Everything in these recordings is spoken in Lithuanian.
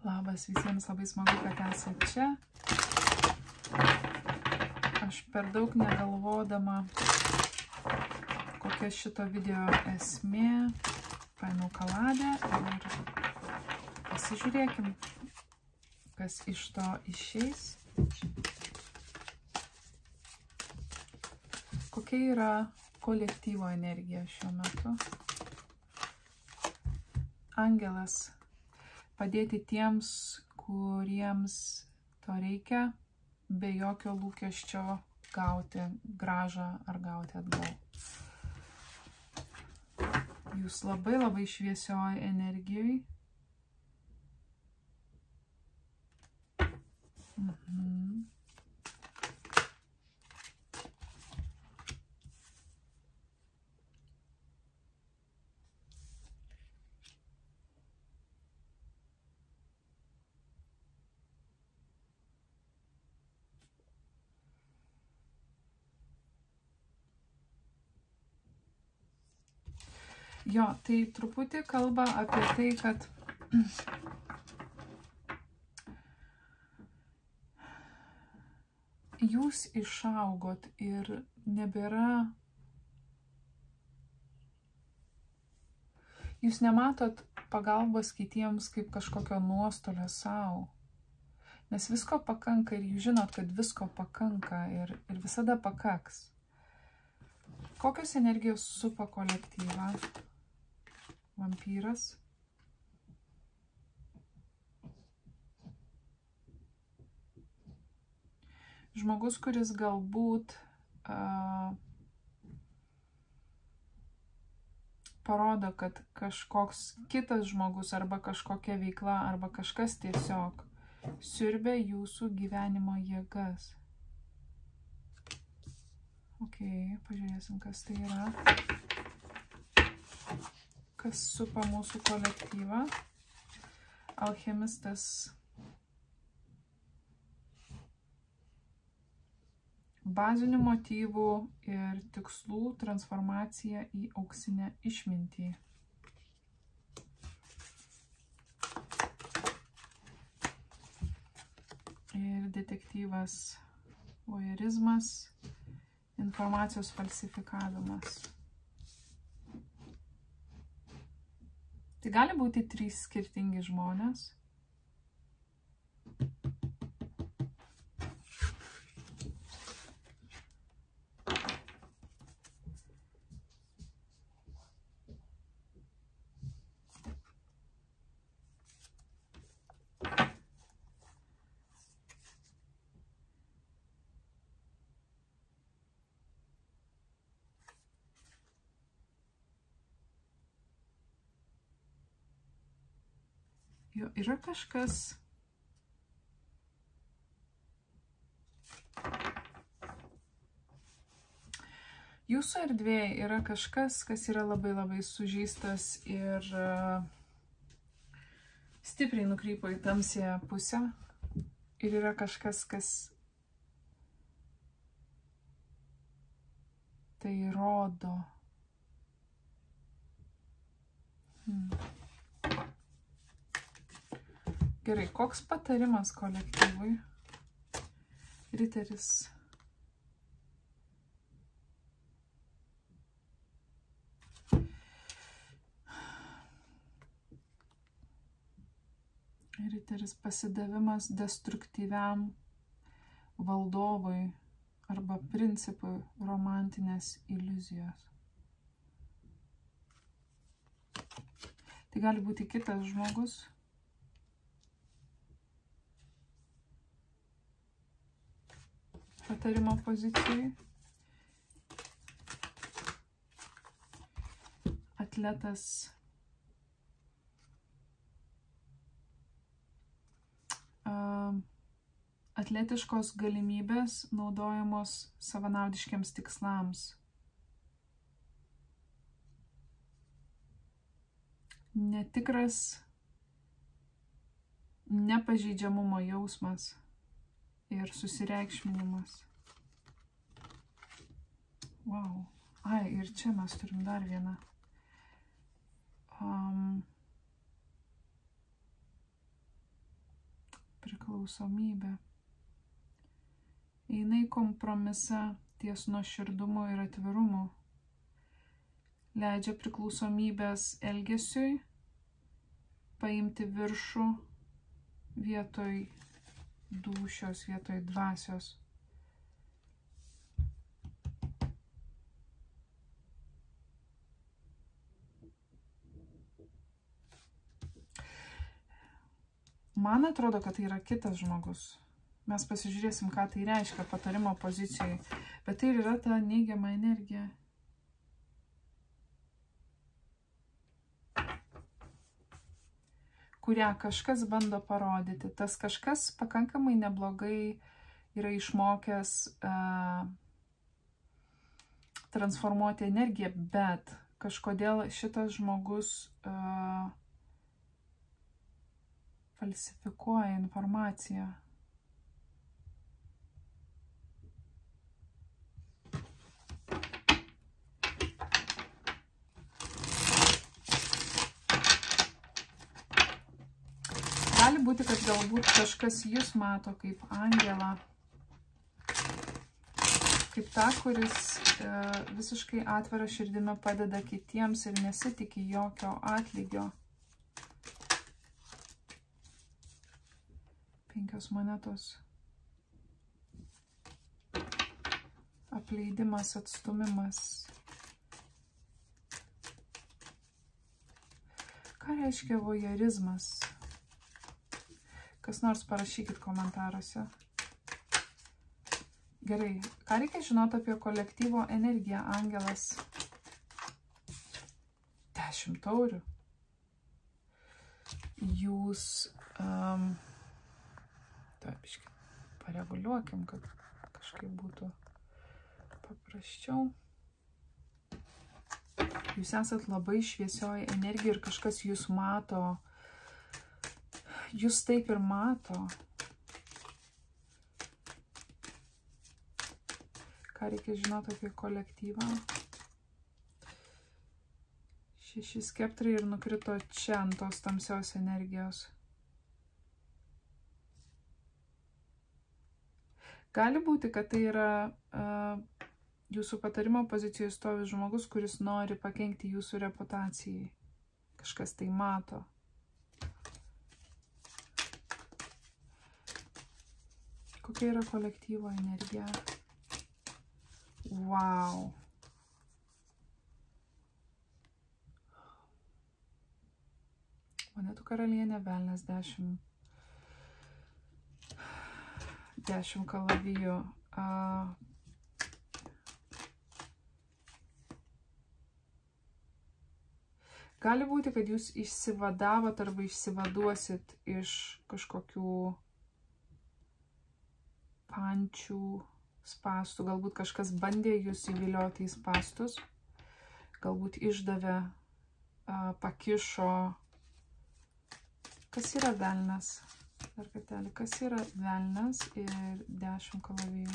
Labas visiems, labai smagu, kad esate čia. Aš per daug negalvodama, kokia šito video esmė, paėmiau kaladę ir pasižiūrėkim, kas iš to išeis. Kokia yra kolektyvo energija šiuo metu? Angelas padėti tiems, kuriems to reikia, be jokio lūkesčio gauti grąžą ar gauti atgal. Jūs labai šviesioj energijoj. Jo, tai truputį kalba apie tai, kad jūs išaugot ir nebėra, jūs nematot pagalbos kitiems kaip kažkokio nuostolio savo, nes visko pakanka ir jūs žinot, kad visko pakanka ir visada pakaks. Kokios energijos supa kolektyvą? Vampyras. Žmogus, kuris galbūt parodo, kad kažkoks kitas žmogus arba kažkokia veikla arba kažkas tiesiog siurbia jūsų gyvenimo jėgas. Ok, pažiūrėsim, kas tai yra. Kas supa mūsų kolektyvą. Alchemistas. Bazinių motyvų ir tikslų transformacija į auksinę išmintį. Ir detektyvas vojerizmas, informacijos falsifikavimas. Tai gali būti 3 skirtingi žmonės. Jo, yra kažkas, jūsų erdvėje yra kažkas, kas yra labai sužeistas ir stipriai nukrypo į tamsiąją pusę. Ir yra kažkas, kas tai rodo. Gerai, koks patarimas kolektyvui? Riteris. Riteris pasidavimas destruktyviam valdovui arba principui romantinės iliuzijos. Tai gali būti kitas žmogus. Patarimo pozicijai. Atletas. Atletiškos galimybės naudojamos savanaudiškiams tikslams. Netikras nepažeidžiamumo jausmas ir susireikšminimas. Wow. Ai, ir čia mes turim dar vieną. priklausomybė. Eina į kompromisą ties nuoširdumu ir atvirumu. Leidžia priklausomybės elgesiui paimti viršų vietoj dūšios, vietoj dvasios. Man atrodo, kad tai yra kitas žmogus. Mes pasižiūrėsim, ką tai reiškia patarimo pozicijoje. Bet tai yra ta neigiama energija. Kurią kažkas bando parodyti. Tas kažkas pakankamai neblogai yra išmokęs transformuoti energiją, bet kažkodėl šitas žmogus falsifikuoja informaciją. Gali būti, kad galbūt kažkas jus mato kaip angelą, kaip tą, kuris visiškai atvira širdimi padeda kitiems ir nesitiki jokio atlygio. 5 monetos. Apleidimas, atstumimas. Ką reiškia vojerizmas? Kas nors parašykit komentaruose. Gerai, ką reikia žinoti apie kolektyvo energiją, angelas? 10 taurių. Jūs... Taip, pareguliuokim, kad kažkaip būtų paprasčiau. Jūs esat labai šviesioji energija ir kažkas jūs mato. Jūs taip ir mato. Ką reikia žinoti apie kolektyvą? 6 skeptrai ir nukrito čia ant tos tamsios energijos. Gali būti, kad tai yra jūsų patarimo pozicijoje stovi žmogus, kuris nori pakenkti jūsų reputacijai. Kažkas tai mato. Kokia yra kolektyvo energija? Wow. Monetų karalienė, velnias 10 kalavijų. Gali būti, kad jūs išsivadavot arba išsivaduosit iš kažkokių pančių, spastų. Galbūt kažkas bandė jūs įvilioti į spastus. Galbūt išdavė, pakišo. Kas yra velnias? Dar kartelį, kas yra velnias ir 10 kalavijų?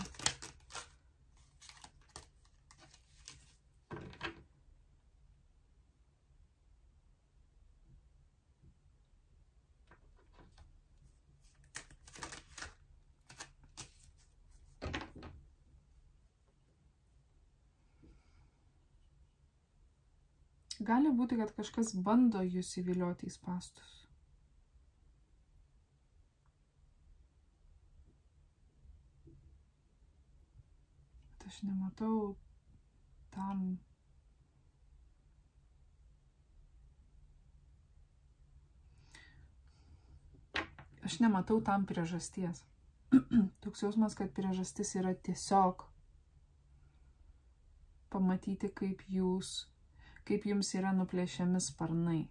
Gali būti, kad kažkas bando jūs įvilioti į spastus. Aš nematau tam. Aš nematau tam priežasties. Toks jausmas, kad priežastis yra tiesiog pamatyti, kaip jums yra nuplėšiami sparnai.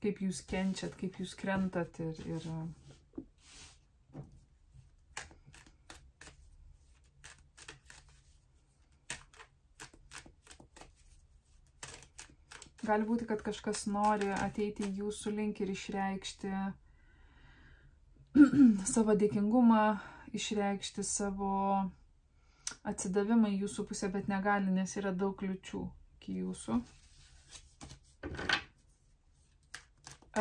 Kaip jūs kenčiat, kaip jūs krentat ir gali būti, kad kažkas nori ateiti jūsų link ir išreikšti savo dėkingumą, išreikšti savo atsidavimą į jūsų pusę, bet negali, nes yra daug kliučių iki jūsų.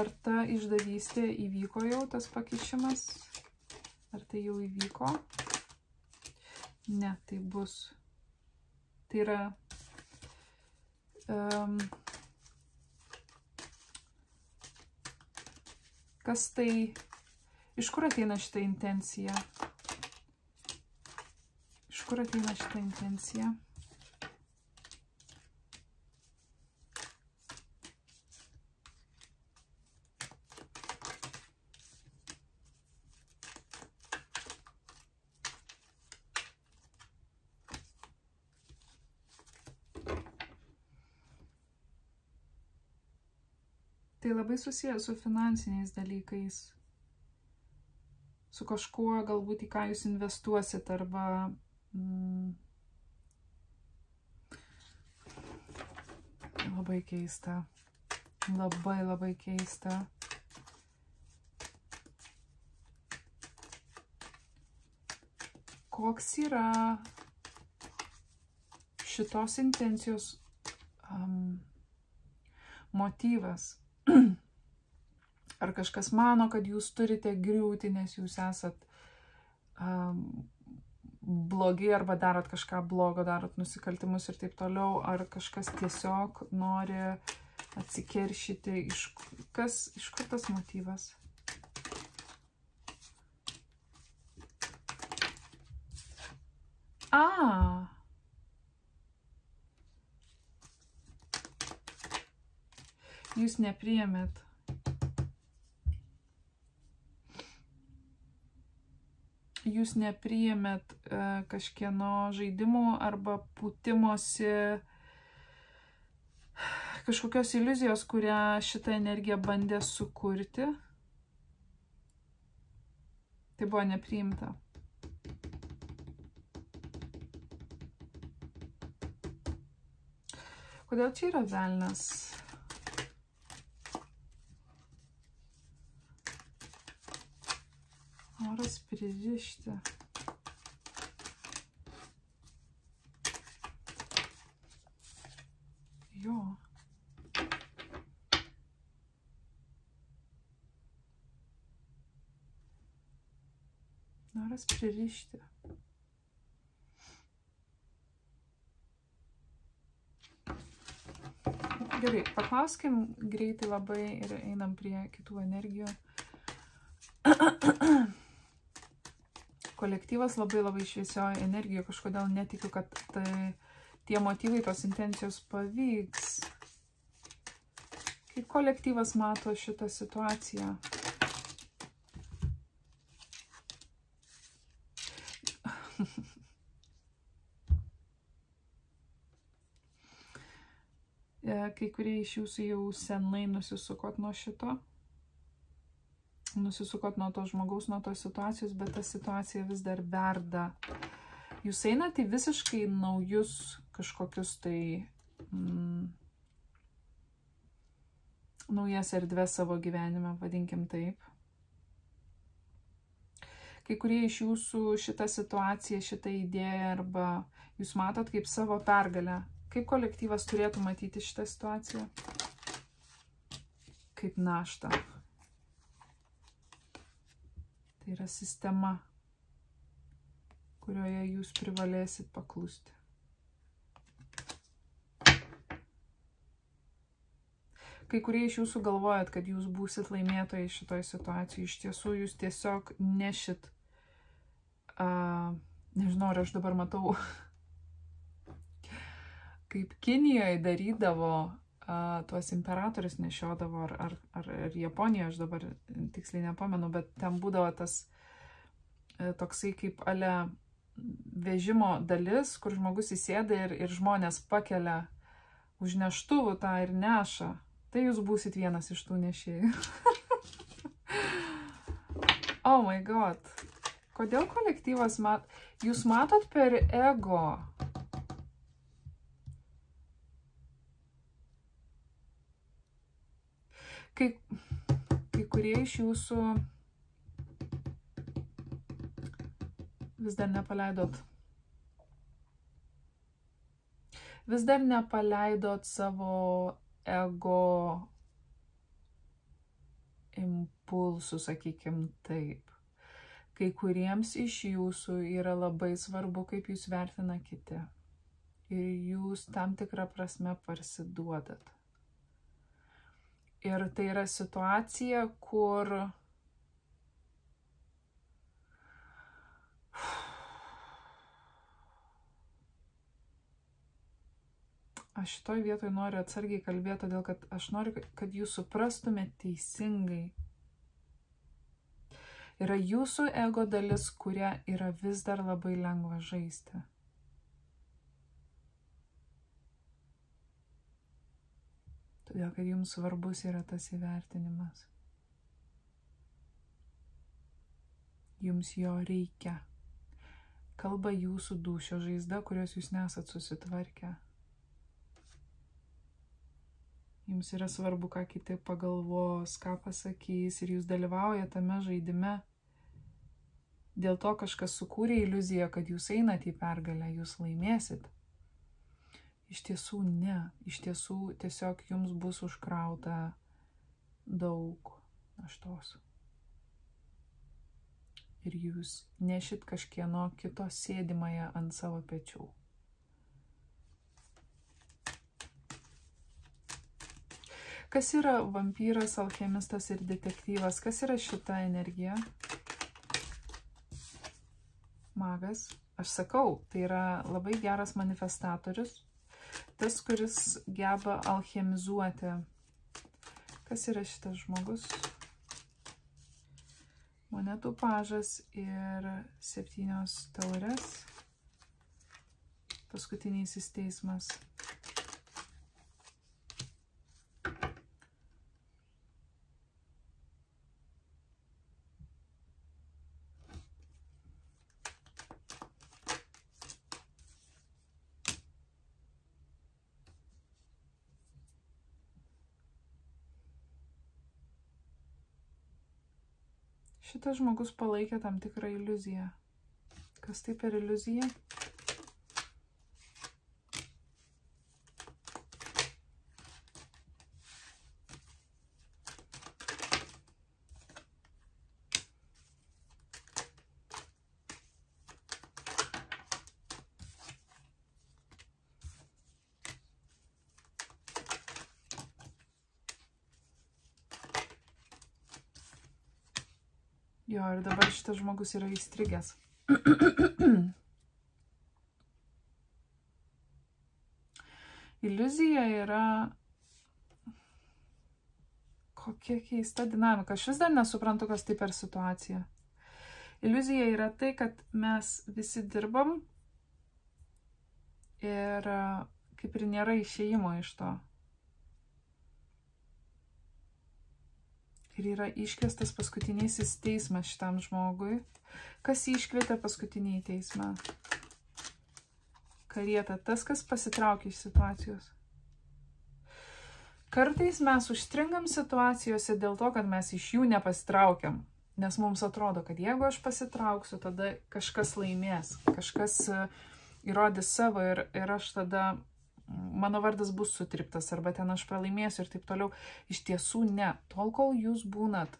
Ar ta išdavystė įvyko jau, tas pakišimas? Ar tai jau įvyko? Ne, tai bus. Tai yra kas tai, iš kur ateina šita intencija? Iš kur ateina šita intencija? Tai labai susijęs su finansiniais dalykais, su kažkuo, galbūt į ką jūs investuosit, arba labai keista, labai keista. Koks yra šitos intencijos motyvas? Ar kažkas mano, kad jūs turite griūti, nes jūs esat blogi arba darot kažką blogo, darot nusikaltimus ir taip toliau, ar kažkas tiesiog nori atsikeršyti, iš kur tas motyvas? Jūs nepriėmėt. Jūs nepriėmėt kažkieno žaidimų arba pūtimosi kažkokios iliuzijos, kurią šitą energiją bandė sukurti. Tai buvo nepriimta. Kodėl čia yra velnias? Noras pririšti. Jo. Noras pririšti. Gerai, paklauskim greitai labai ir einam prie kitų energijų. Kolektyvas labai šviesioje energijoje, kažkodėl netikiu, kad tie motyvai, tos intencijos pavyks. Kaip kolektyvas mato šitą situaciją? Kai kurie iš jūsų jau senai nusisukot nuo šito. Nusisukot nuo to žmogaus, nuo tos situacijos, bet ta situacija vis dar verda. Jūs einate į visiškai naujus kažkokius tai naujas erdves savo gyvenime, vadinkim taip. Kai kurie iš jūsų šitą situaciją, šitą idėją arba jūs matot kaip savo pergalę. Kaip kolektyvas turėtų matyti šitą situaciją? Kaip naštą. Tai yra sistema, kurioje jūs privalėsit paklusti. Kai kurie iš jūsų galvojat, kad jūs būsit laimėtojai šitoj situacijai. Iš tiesų, jūs tiesiog nešit. Nežinau, ar aš dabar matau, kaip Kinijoje darydavo, tuos imperatorius nešiodavo, ar Japonijoje, aš dabar tiksliai nepamenu, bet ten būdavo tas toksai kaip ale vežimo dalis, kur žmogus įsėda ir žmonės pakelia už neštuvų tą ir neša. Tai jūs būsit vienas iš tų nešėjų. Oh my god. Kodėl kolektyvas jūs matot per ego? Kai kurie iš jūsų vis dar nepaleidot vis dar nepaleidot savo ego impulsų, sakykim taip. Kai kuriems iš jūsų yra labai svarbu, kaip jūs vertina kiti. Ir jūs tam tikrą prasme parsiduodat. Ir tai yra situacija, kur aš šitoj vietoj noriu atsargiai kalbėti, todėl kad aš noriu, kad jūs suprastumėte teisingai. Yra jūsų ego dalis, kuria yra vis dar labai lengva žaisti. Todėl, kad jums svarbus yra tas įvertinimas. Jums jo reikia. Kalba jūsų dūšio žaizda, kurios jūs nesat susitvarkę. Jums yra svarbu, ką kiti pagalvos, ką pasakys ir jūs dalyvaujate tame žaidime. Dėl to kažkas sukūrė iliuziją, kad jūs einate į pergalę, jūs laimėsit. Iš tiesų ne. Iš tiesų tiesiog jums bus užkrauta daug naštos. Ir jūs nešit kažkieno kito sėdimąją ant savo pečių. Kas yra vampyras, alchemistas ir detektyvas? Kas yra šita energija? Magas. Aš sakau, tai yra labai geras manifestatorius. Tas, kuris geba alchemizuoti. Kas yra šitas žmogus? Monetų pažas ir 7 taurės. Paskutinysis teismas. Šitas žmogus palaikė tam tikrą iliuziją. Kas tai per iliuzija? Jo, ir dabar šitas žmogus yra įstrigęs. Iliuzija yra kokia keista dinamika. Aš vis dar nesuprantu, kas tai per situacija. Iliuzija yra tai, kad mes visi dirbam ir kaip ir nėra išėjimo iš to. Ir yra iškviestas paskutinysis teismas šitam žmogui. Kas iškvietė paskutinį teismą? Karieta. Tas, kas pasitraukia iš situacijos. Kartais mes užstringam situacijose dėl to, kad mes iš jų nepasitraukiam. Nes mums atrodo, kad jeigu aš pasitrauksiu, tada kažkas laimės. Kažkas įrodys savo ir aš tada... mano vardas bus sutriptas, arba ten aš pralaimėsiu ir taip toliau. Iš tiesų ne. Tol, kol jūs būnat,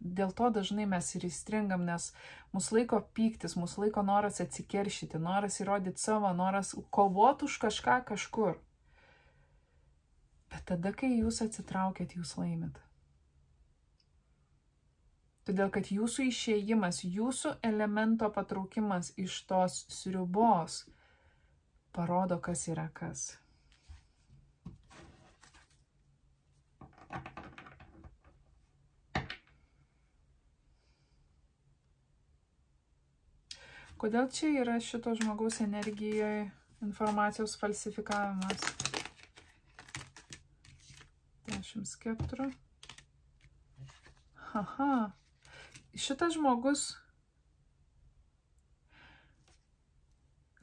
dėl to dažnai mes ir įstringam, nes mus laiko pyktis, mus laiko noras atsikeršyti, noras įrodyti savo, noras kovoti už kažką kažkur. Bet tada, kai jūs atsitraukėt, jūs laimit. Todėl, kad jūsų išėjimas, jūsų elemento patraukimas iš tos sriubos parodo, kas yra kas. Kodėl čia yra šito žmogaus energijoje informacijos falsifikavimas? 10 skeptrų. Aha. Šitas žmogus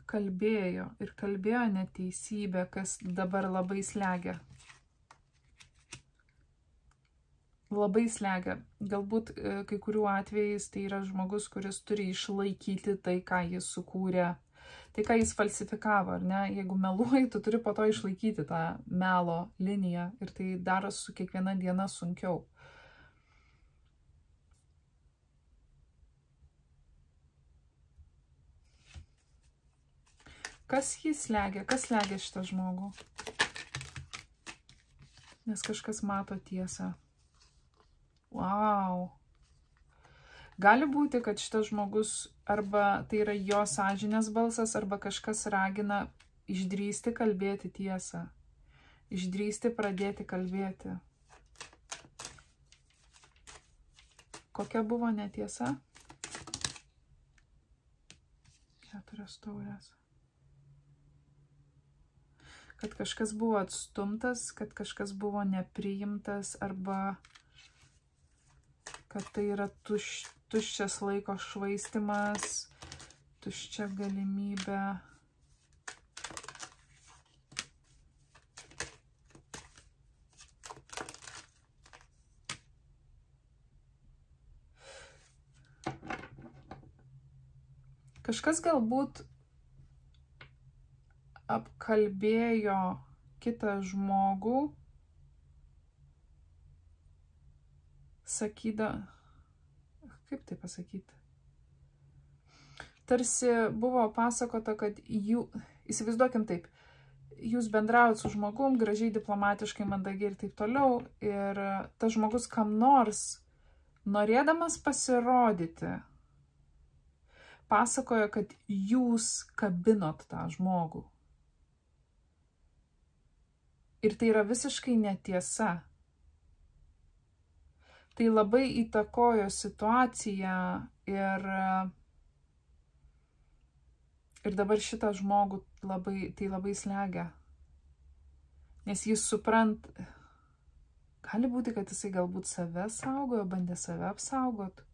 kalbėjo neteisybę, kas dabar labai slegia. Labai slegia. Galbūt kai kurių atvejais tai yra žmogus, kuris turi išlaikyti tai, ką jis sukūrė Tai, ką jis falsifikavo, ar ne? Jeigu meluoji, tu turi po to išlaikyti tą melo liniją ir tai daro su kiekviena diena sunkiau. Kas jį slegia? Kas slegia šitą žmogų? Nes kažkas mato tiesą. Wow. Gali būti, kad šitas žmogus arba tai yra jo sąžinės balsas, arba kažkas ragina išdrįsti kalbėti tiesą. Išdrįsti pradėti kalbėti. Kokia buvo netiesa? 4 taurės. Kad kažkas buvo atstumtas, kad kažkas buvo nepriimtas, arba kad tai yra tuščias laiko švaistimas, tuščia galimybė. Kažkas galbūt apkalbėjo kitą žmogų, kaip tai pasakyti? Tarsi buvo pasakota, kad įsivaizduokim taip, jūs bendraujat su žmogum, gražiai, diplomatiškai, mandagiai ir taip toliau, ir tas žmogus kam nors, norėdamas pasirodyti, pasakojo, kad jūs kabinot tą žmogų. Ir tai yra visiškai netiesa. Tai labai įtakojo situaciją ir dabar šitą žmogų tai labai slegia. Nes jis gali būti, kad jisai galbūt save saugojo, bandė save apsaugot.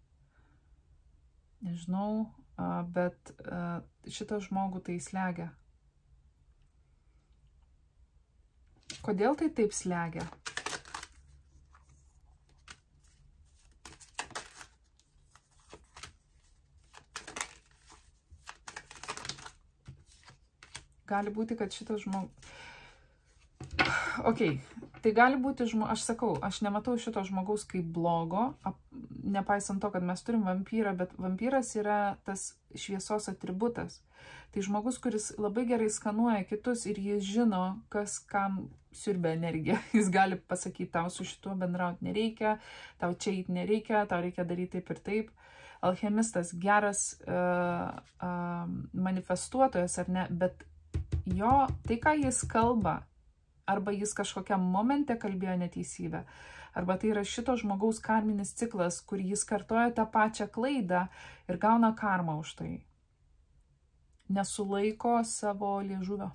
Nežinau, bet šitą žmogų tai slegia. Kodėl tai taip slegia? Gali būti, kad šitas žmogus... Tai gali būti, aš sakau, aš nematau šito žmogaus kaip blogo, nepaisant to, kad mes turim vampyrą, bet vampyras yra tas šviesos atributas. Tai žmogus, kuris labai gerai skanuoja kitus ir jis žino, kas kam siurbia energiją. Jis gali pasakyti, tau su šituo bendrauti nereikia, tau čia eiti nereikia, tau reikia daryti taip ir taip. Alchemistas geras manifestuotojas, ar ne, bet jo, tai ką jis kalba, arba jis kažkokiam momente kalbėjo neteisybę, arba tai yra šito žmogaus karminis ciklas, kur jis kartoja tą pačią klaidą ir gauna karmą už tai. Nesulaiko savo liežuvio.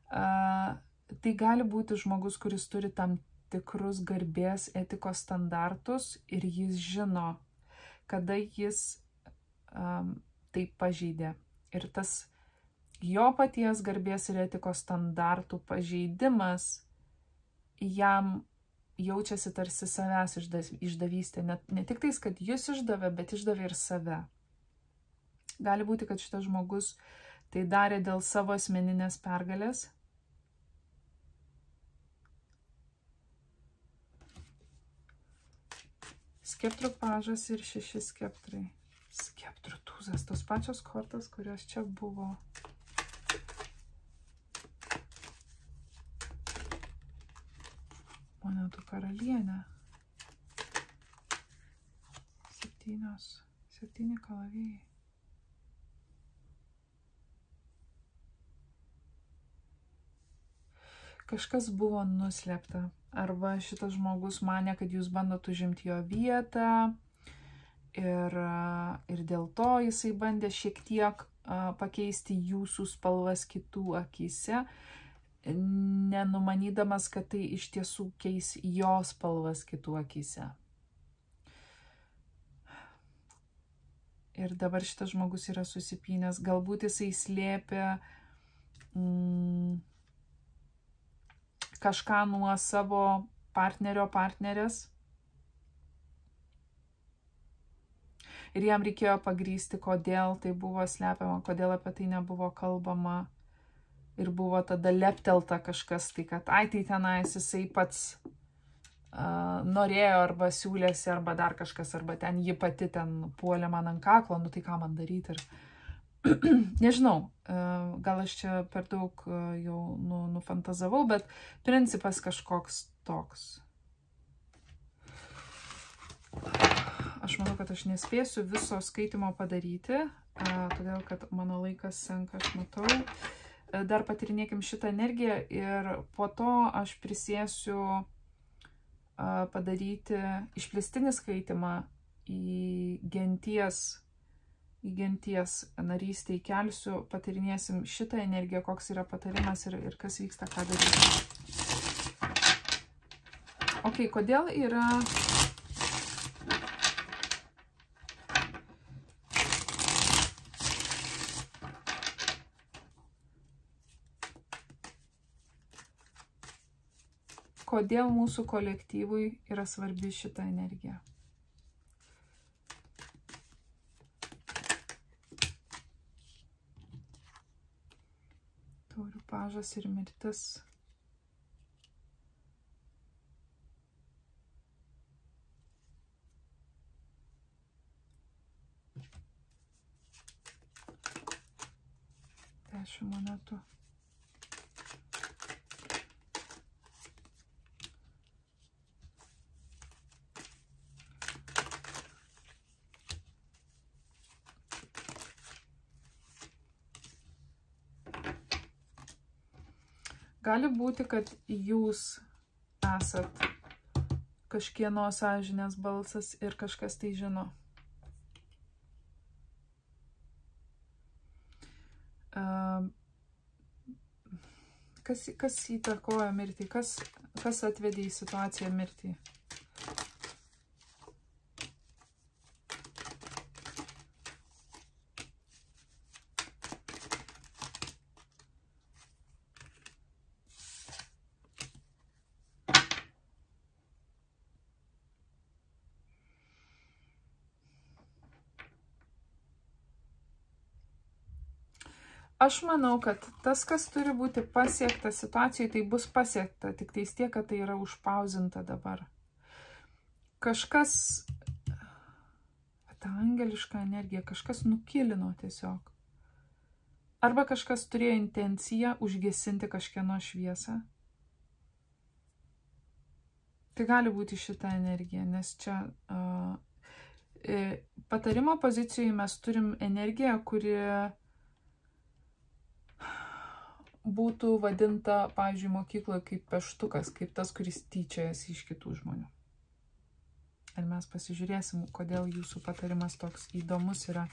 Tai gali būti žmogus, kuris turi tam tikrus garbės etikos standartus ir jis žino, kada jis tai pažeidė. Ir tas jo paties garbės ir etikos standartų pažeidimas jam jaučiasi tarsi savęs išdavystė. Ne tik tais, kad jis išdavė, bet išdavė ir save. Gali būti, kad šitas žmogus tai darė dėl savo asmeninės pergalės. Skeptrų pažas ir 6 skeptrai. Skeptrų tūzas, tos pačios kortos, kurios čia buvo. Monetų karalienė. 7 kalavijai. Kažkas buvo nuslėpta. Arba šitas žmogus manė, kad jūs bandot užimti jo vietą ir dėl to jisai bandė šiek tiek pakeisti jūsų spalvas kitų akyse, nenumanydamas, kad tai iš tiesų keis jo spalvas kitų akyse. Ir dabar šitas žmogus yra susipynęs. Galbūt jisai slėpė kažką nuo savo partnerio, partnerės. ir jam reikėjo pagrįsti, kodėl tai buvo slepiama, kodėl apie tai nebuvo kalbama. Ir buvo tada leptelta kažkas, tai kad ai tai tenais jisai pats norėjo arba siūlėsi, arba dar kažkas, arba ten ji pati ten puolė man ant kaklo, nu tai ką man daryti. Ir nežinau, gal aš čia per daug jau nufantazavau, bet principas kažkoks toks. Aš manau, kad aš nespėsiu viso skaitimo padaryti, todėl kad mano laikas senka, aš matau. Dar patyrinėkim šitą energiją ir po to aš prisėsiu padaryti išplėstinį skaitimą į genties narystę įkelsiu, patyrinėsim šitą energiją, koks yra patarimas ir kas vyksta, ką daryti. Ok, kodėl yra... Kodėl mūsų kolektyvui yra svarbi šita energija? Taurių pažas ir mirtis. Dešimt monetų. Gali būti, kad jūs esat kažkieno sąžinės balsas ir kažkas tai žino. Kas įtakojo mirtį? Kas atvedė į situaciją mirtį? Aš manau, kad tas, kas turi būti pasiekta situacijai, tai bus pasiekta, tik tais tiek, kad tai yra užpauzinta dabar. Kažkas, ta angeliška energija, kažkas nukilino tiesiog. Arba kažkas turėjo intenciją užgesinti kažkieno šviesą. Tai gali būti šita energija, nes čia patarimo pozicijoje mes turim energiją, kuri būtų vadinta, pavyzdžiui, mokykloje kaip peštukas, kaip tas, kuris tyčiojasi iš kitų žmonių. Ir mes pasižiūrėsim, kodėl jūsų patarimas toks įdomus yra.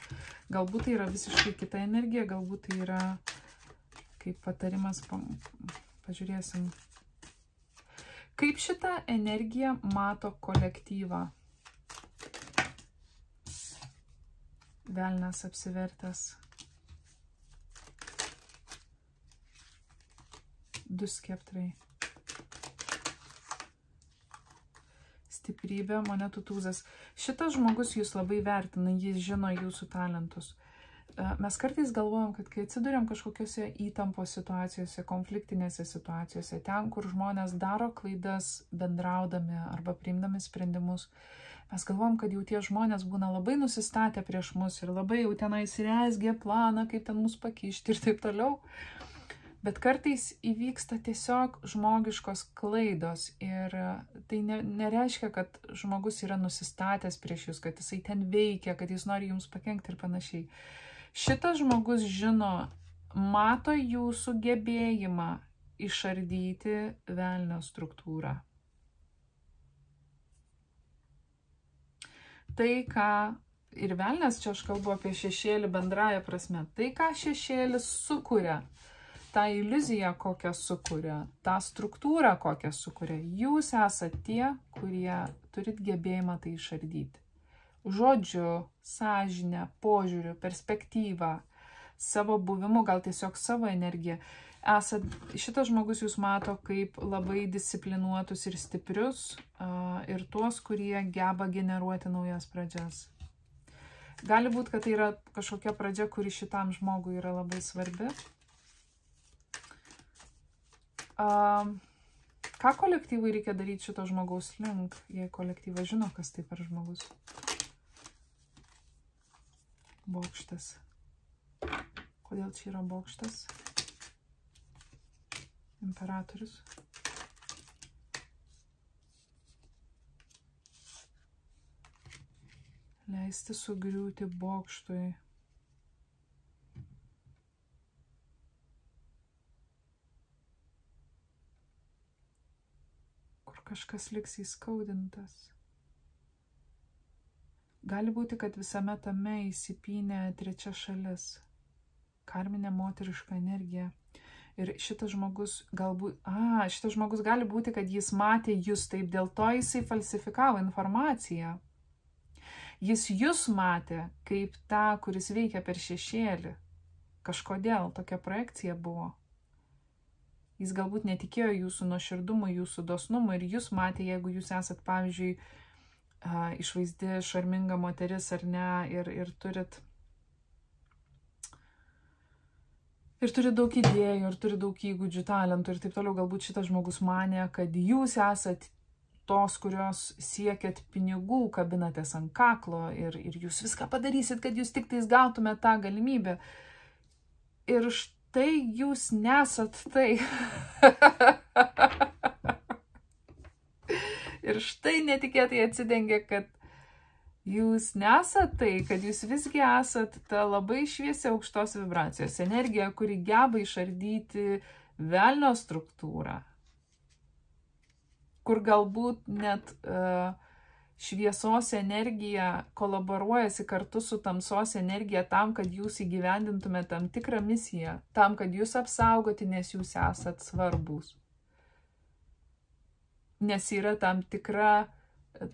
Galbūt tai yra visiškai kita energija, galbūt tai yra kaip patarimas, pažiūrėsim. Kaip šitą energiją mato kolektyvą? Velnias apsivertęs. Du skeptrai. Stiprybė, monetų tūzas. Šitas žmogus jūs labai vertina, jis žino jūsų talentus. Mes kartais galvojam, kad kai atsiduriam kažkokiose įtampos situacijose, konfliktinėse situacijose, ten, kur žmonės daro klaidas bendraudami arba priimdami sprendimus, mes galvojam, kad jau tie žmonės būna labai nusistatę prieš mus ir labai jau tenais rezgė planą, kaip ten mus pakišti ir taip toliau. Bet kartais įvyksta tiesiog žmogiškos klaidos ir tai nereiškia, kad žmogus yra nusistatęs prieš jūs, kad jisai ten veikia, kad jis nori jums pakenkti ir panašiai. Šitas žmogus žino, mato jūsų gebėjimą išardyti velnio struktūrą. Tai, ką ir velnias, čia aš kalbu apie šešėlį bendraja prasme, tai, ką šešėlis sukuria, tą iliuziją, kokią sukuria, tą struktūrą, kokią sukuria. Jūs esate tie, kurie turit gebėjimą tai išardyti. Žodžiu, sąžinę, požiūriu, perspektyvą, savo buvimu, gal tiesiog savo energiją. Šitas žmogus jūs mato kaip labai disciplinuotus ir stiprius ir tuos, kurie geba generuoti naujas pradžias. Gali būti, kad tai yra kažkokia pradžia, kuri šitam žmogui yra labai svarbi. Ką kolektyvui reikia daryti šito žmogaus link, jei kolektyvas žino, kas tai per žmogus? Bokštas. Kodėl čia yra bokštas? Imperatorius. Leisti sugriūti bokštui. Kur kažkas liks įskaudintas. Gali būti, kad visame tame įsipynė trečia šalis. Karminė moteriška energija. Ir šitas žmogus galbūt... šitas žmogus gali būti, kad jis matė jūs taip, dėl to jisai falsifikavo informaciją. Jis jūs matė kaip tą, kuris veikia per šešėlį. Kažkodėl tokia projekcija buvo. Jis galbūt netikėjo jūsų nuoširdumu, jūsų dosnumu ir jūs matė, jeigu jūs esat, pavyzdžiui, išvaizdi, šarminga moteris ar ne, ir turit daug idėjų, ir turit daug įgūdžių, talentų ir taip toliau. Galbūt šitas žmogus manė, kad jūs esat tos, kurios siekėt pinigų, kabinatės ant kaklo ir jūs viską padarysit, kad jūs tik tais gautumėte tą galimybę. Ir štai jūs nesat tai. Ir štai netikėtai atsidengia, kad jūs nesat tai, kad jūs visgi esat ta labai šviesia aukštos vibracijos energija, kuri geba išardyti velnio struktūrą. Kur galbūt net šviesos energija kolaboruojasi kartu su tamsos energija tam, kad jūs įgyvendintumėte tam tikrą misiją, tam, kad jūs apsaugoti, nes jūs esat svarbus. Nes yra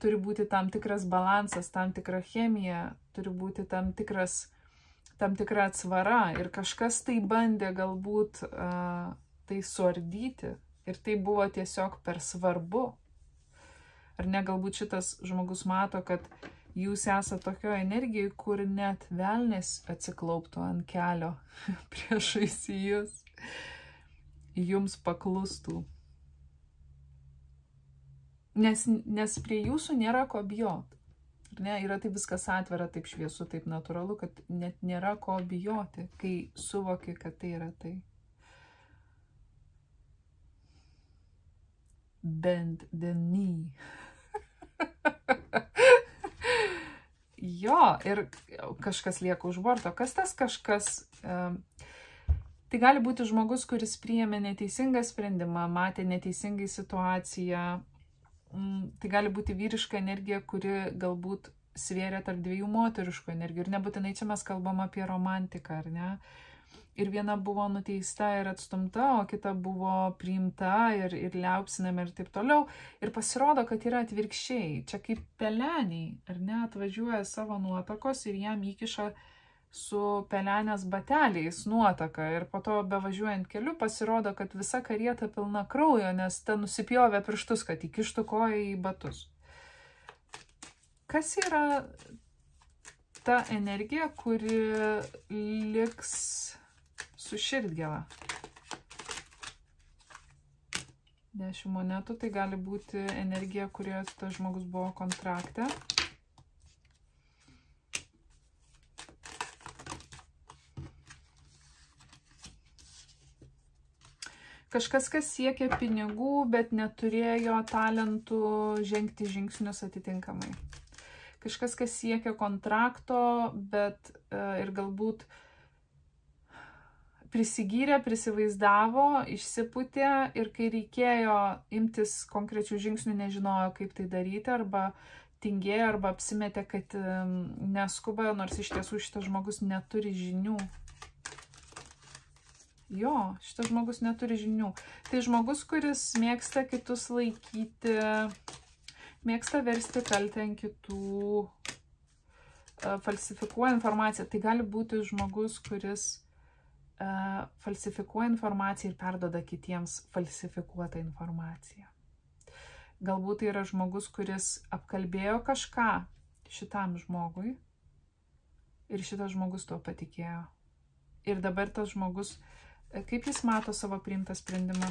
turi būti tam tikras balansas, tam tikra chemija, turi būti tam tikra atsvara ir kažkas tai bandė galbūt tai suardyti. Ir tai buvo tiesiog per svarbu. Ar ne, galbūt šitas žmogus mato, kad jūs esate tokio energijai, kur net velnės atsiklauptų ant kelio priešais jūs, jums paklustų. Nes prie jūsų nėra ko bijoti. Ne, yra taip viskas atvira, taip šviesu, taip natūralu, kad net nėra ko bijoti, kai suvoki, kad tai yra tai. Bend the knee. Jo, ir kažkas lieka už borto. Kas tas kažkas? Tai gali būti žmogus, kuris priėmė neteisingą sprendimą, matė neteisingai situaciją. Tai gali būti vyriška energija, kuri galbūt svėrė tarp dviejų moteriškų energijų. Ir nebūtinai čia mes kalbam apie romantiką, ar ne? Ir viena buvo nuteista ir atstumta, o kita buvo priimta ir liaupsinama ir taip toliau. Ir pasirodo, kad yra atvirkščiai. Čia kaip peleniai, ar ne, atvažiuoja savo nuotakos ir jam įkiša su pelenės bateliais nuotaką. Ir po to bevažiuojant keliu pasirodo, kad visa karieta pilna kraujo, nes ta nusipjovė pirštus, kad įkištų koją į batus. Kas yra ta energija, kuri liks su širdgėla? 10 monetų, tai gali būti energija, kurioje tas žmogus buvo kontrakte. Kažkas, kas siekia pinigų, bet neturėjo talentų žengti žingsnius atitinkamai. Kažkas, kas siekia kontrakto, bet ir galbūt prisigyrė, prisivaizdavo, išsipūtė ir kai reikėjo imtis konkrečių žingsnių, nežinojo, kaip tai daryti, arba tingėjo, arba apsimetė, kad neskuba, nors iš tiesų šitas žmogus neturi žinių. Jo, šitas žmogus neturi žinių. Tai žmogus, kuris mėgsta kitus laikyti, mėgsta versti kaltę ant kitų, falsifikuoja informaciją. Tai gali būti žmogus, kuris falsifikuoja informaciją ir perduoda kitiems falsifikuotą informaciją. Galbūt tai yra žmogus, kuris apkalbėjo kažką šitam žmogui, Ir šitas žmogus tuo patikėjo. Ir dabar tas žmogus, kaip jis mato savo priimtą sprendimą?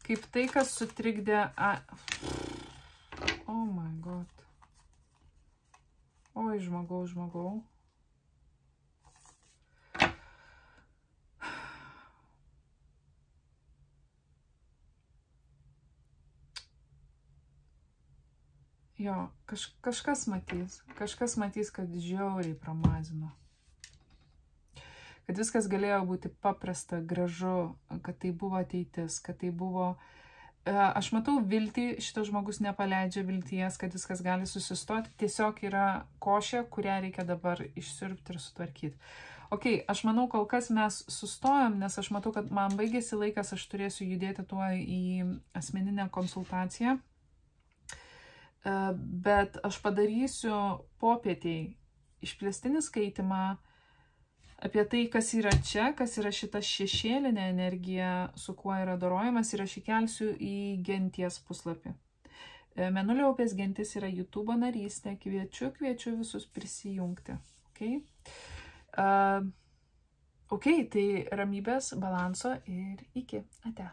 Kaip tai, kas sutrikdė... Oh my god. Oi, žmogau. Jo, kažkas matys, kad žiauriai pramazino. Kad viskas galėjo būti paprasta, gražu, kad tai buvo ateitis, kad tai buvo... Aš matau viltį, šitas žmogus nepaleidžia vilties, kad viskas gali susistoti. Tiesiog yra košė, kurią reikia dabar išsiurbti ir sutvarkyti. Ok, aš manau, kol kas mes sustojom, nes aš matau, kad man baigėsi laikas, aš turėsiu judėti tuo į asmeninę konsultaciją. Bet aš padarysiu popietiai išplėstinį skaitimą apie tai, kas yra čia, kas yra šita šešėlinė energija, su kuo yra dorojimas, ir aš įkelsiu į genties puslapį. Mėnulio upės gentis yra YouTube narystė, kviečiu visus prisijungti. Ok, tai ramybės, balanso ir iki. Ate.